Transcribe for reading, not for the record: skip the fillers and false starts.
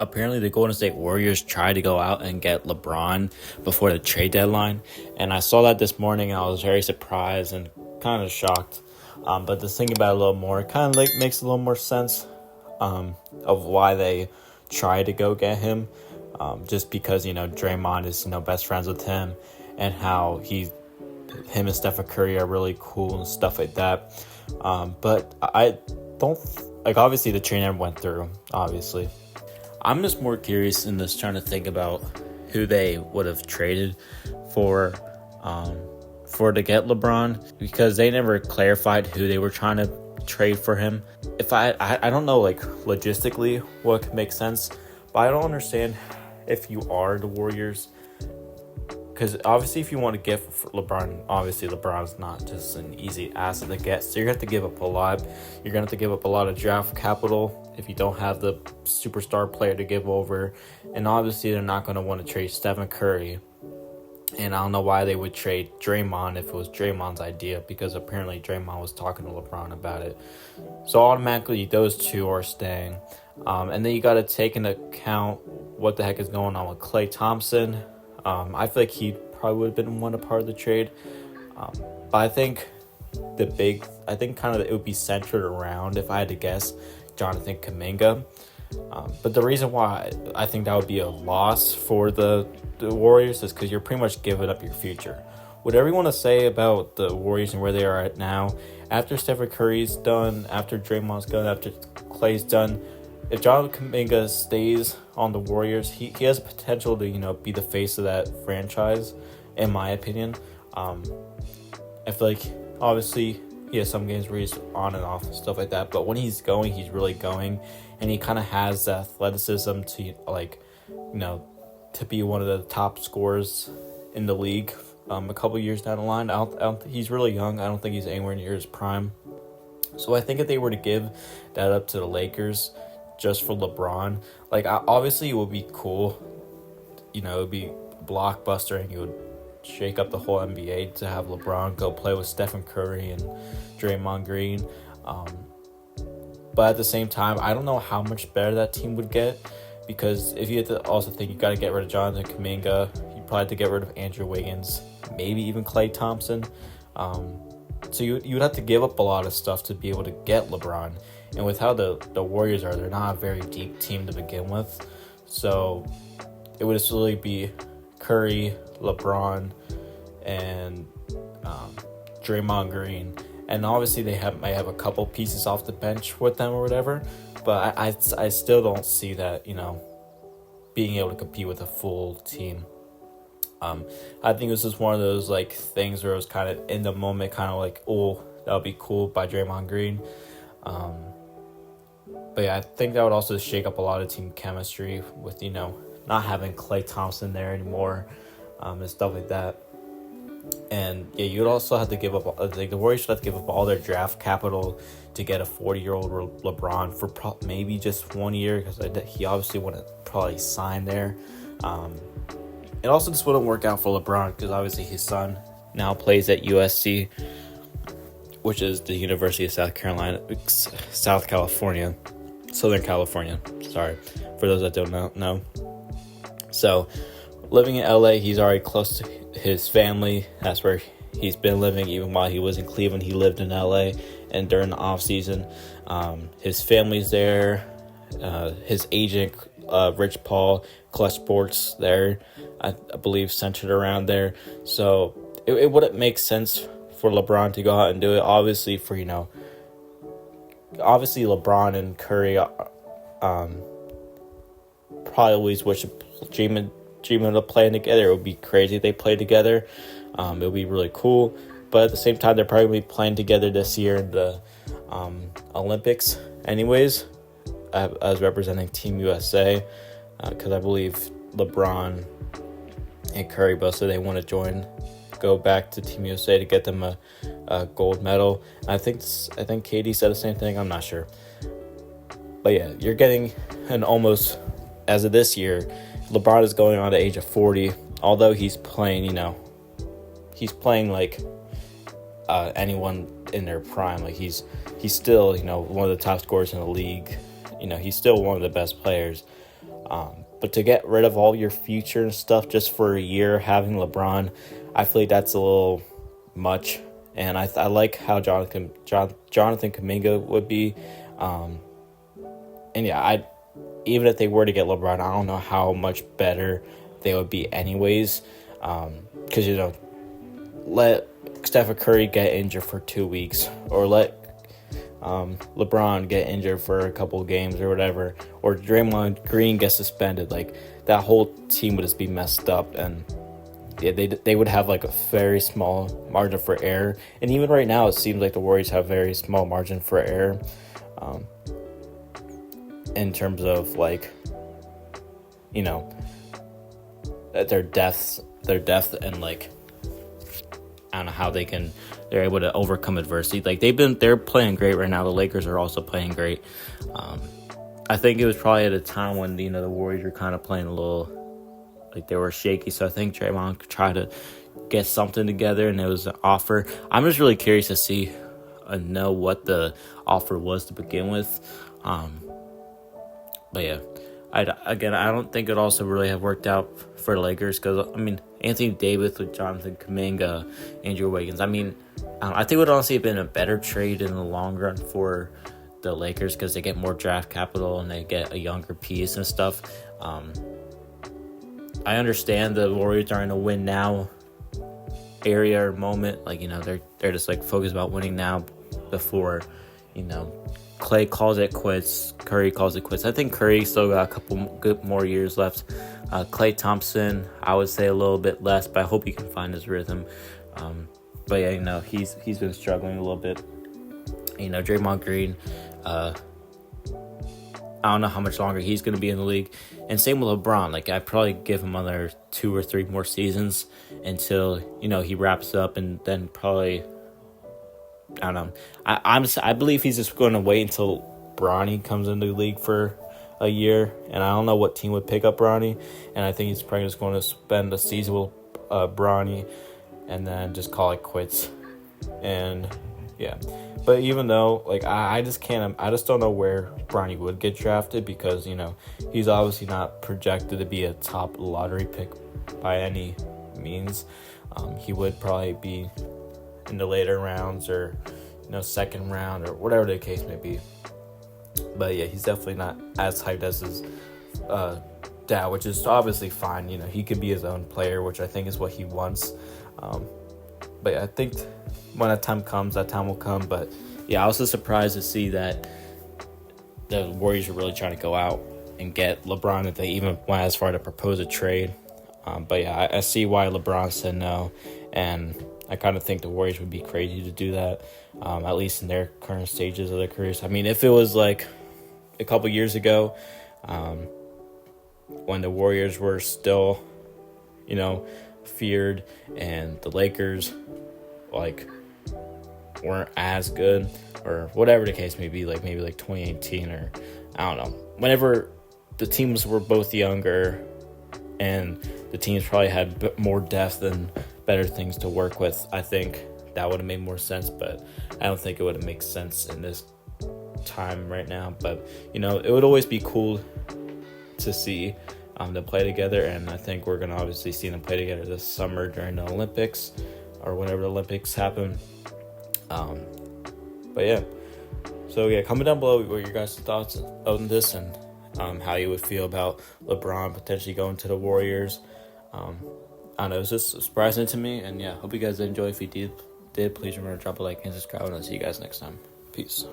apparently the Golden State Warriors tried to go out and get LeBron before the trade deadline. And I saw that this morning and I was very surprised and kind of shocked. But to think about it a little more, it kind of like makes a little more sense of why they tried to go get him. Just because, Draymond is, best friends with him and how him and Stephen Curry are really cool and stuff like that. But I don't, obviously the trade never went through, obviously. I'm just more curious in this, trying to think about who they would have traded for to get LeBron, because they never clarified who they were trying to trade for him. If I don't know, logistically what could make sense, but I don't understand if you are the Warriors, because obviously if you want to get for LeBron, obviously LeBron's not just an easy asset to get, so you're going to have to give up a lot. You're going to have to give up a lot of draft capital if you don't have the superstar player to give over, and obviously they're not going to want to trade Stephen Curry. And I don't know why they would trade Draymond if it was Draymond's idea, because apparently Draymond was talking to LeBron about it. So automatically those two are staying. And then you got to take into account what the heck is going on with Klay Thompson. I feel like he probably would have been one a part of the trade. But I think it would be centered around, if I had to guess, Jonathan Kuminga. But the reason why I think that would be a loss for the Warriors is because you're pretty much giving up your future. Whatever you want to say about the Warriors and where they are at now, after Stephen Curry's done, after Draymond's done, after Klay's done, if Jonathan Kuminga stays on the Warriors, he has potential to, be the face of that franchise, in my opinion. I feel like, obviously, he has some games where he's on and off and stuff like that, but when he's going, he's really going, and he kind of has the athleticism to, to be one of the top scorers in the league a couple years down the line. He's really young. I don't think he's anywhere near his prime. So I think if they were to give that up to the Lakers just for LeBron, obviously it would be cool. It would be blockbuster, and you would shake up the whole NBA to have LeBron go play with Stephen Curry and Draymond Green. But at the same time, I don't know how much better that team would get, because if you have to also think you got to get rid of Jonathan Kuminga, you probably have to get rid of Andrew Wiggins, maybe even Klay Thompson. So you would have to give up a lot of stuff to be able to get LeBron. And with how the Warriors are, they're not a very deep team to begin with. So it would just really be Curry, LeBron, and Draymond Green. And obviously they might have a couple pieces off the bench with them or whatever. But I still don't see that, being able to compete with a full team. I think this is one of those things where it was kind of in the moment, kind of oh, that would be cool by Draymond Green. But yeah, I think that would also shake up a lot of team chemistry with, not having Klay Thompson there anymore, and stuff like that. And yeah, you'd also have to give up, the Warriors should have to give up all their draft capital to get a 40-year-old LeBron for maybe just 1 year, because he obviously wouldn't probably sign there. It also just wouldn't work out for LeBron, because obviously his son now plays at USC, which is the University of Southern California. Sorry, for those that don't know. So, living in LA, he's already close to his family. That's where he's been living. Even while he was in Cleveland, he lived in LA. And during the off season, his family's there. His agent, Rich Paul, Clutch Sports, there, I believe, centered around there. So it wouldn't make sense for LeBron to go out and do it. Obviously, obviously LeBron and Curry probably always dreaming of playing together. It would be crazy if they played together. It would be really cool. But at the same time, they're probably going to be playing together this year in the Olympics anyways, as representing Team USA, because I believe LeBron and Curry both said they want to go back to Team USA to get them a gold medal. I think KD said the same thing. I'm not sure. But yeah, you're getting an almost, as of this year, LeBron is going on the age of 40, although he's playing, like anyone in their prime. Like he's still, one of the top scorers in the league. He's still one of the best players. But to get rid of all your future and stuff just for a year, having LeBron, I feel like that's a little much. And I like how Jonathan Kuminga would be. And yeah, even if they were to get LeBron, I don't know how much better they would be anyways. Because, let Stephen Curry get injured for 2 weeks, or let LeBron get injured for a couple of games or whatever, or Draymond Green gets suspended. Like, that whole team would just be messed up, and yeah, they would have like a very small margin for error. And even right now, it seems like the Warriors have very small margin for error, in terms of like, their depth and like, I don't know how they're able to overcome adversity. Like, they're playing great right now. The Lakers are also playing great. I think it was probably at a time when the Warriors were kind of playing a little like they were shaky. So I think Draymond tried to get something together, and it was an offer. I'm just really curious to see know what the offer was to begin with. But yeah, I don't think it also really have worked out for the Lakers, because Anthony Davis with Jonathan Kuminga, Andrew Wiggins. I think it would honestly have been a better trade in the long run for the Lakers, because they get more draft capital and they get a younger piece and stuff. I understand the Warriors are in a win now area or moment. Like, they're just like focused about winning now before, Klay calls it quits, Curry calls it quits. I think Curry still got a couple good more years left. Klay Thompson, I would say a little bit less, but I hope he can find his rhythm. But yeah, he's been struggling a little bit. Draymond Green, I don't know how much longer he's going to be in the league. And same with LeBron. Like, I'd probably give him another 2 or 3 more seasons until, he wraps up, and then probably, I don't know. I believe he's just going to wait until Bronny comes into the league for a year. And I don't know what team would pick up Bronny. And I think he's probably just going to spend a season with Bronny and then just call it quits. And yeah. But even though, like, I just don't know where Bronny would get drafted, because, he's obviously not projected to be a top lottery pick by any means. He would probably be in the later rounds, or, second round, or whatever the case may be. But yeah, he's definitely not as hyped as his dad, which is obviously fine. He could be his own player, which I think is what he wants. But yeah, I think when that time comes, that time will come. But yeah, I was just surprised to see that the Warriors are really trying to go out and get LeBron, if they even went as far to propose a trade. But yeah, I see why LeBron said no, and I kind of think the Warriors would be crazy to do that, at least in their current stages of their careers. If it was like a couple years ago, when the Warriors were still, feared, and the Lakers, like, weren't as good, or whatever the case may be, like maybe like 2018, or I don't know, whenever the teams were both younger and the teams probably had more depth and better things to work with, I think that would have made more sense. But I don't think it would have made sense in this time right now. But it would always be cool to see them play together, and I think we're gonna obviously see them play together this summer during the Olympics, or whenever the Olympics happen. But yeah, so yeah, comment down below what your guys' thoughts on this, and how you would feel about LeBron potentially going to the Warriors. I don't know, it was just surprising to me, and yeah, hope you guys enjoy. If you did, please remember to drop a like and subscribe, and I'll see you guys next time. Peace.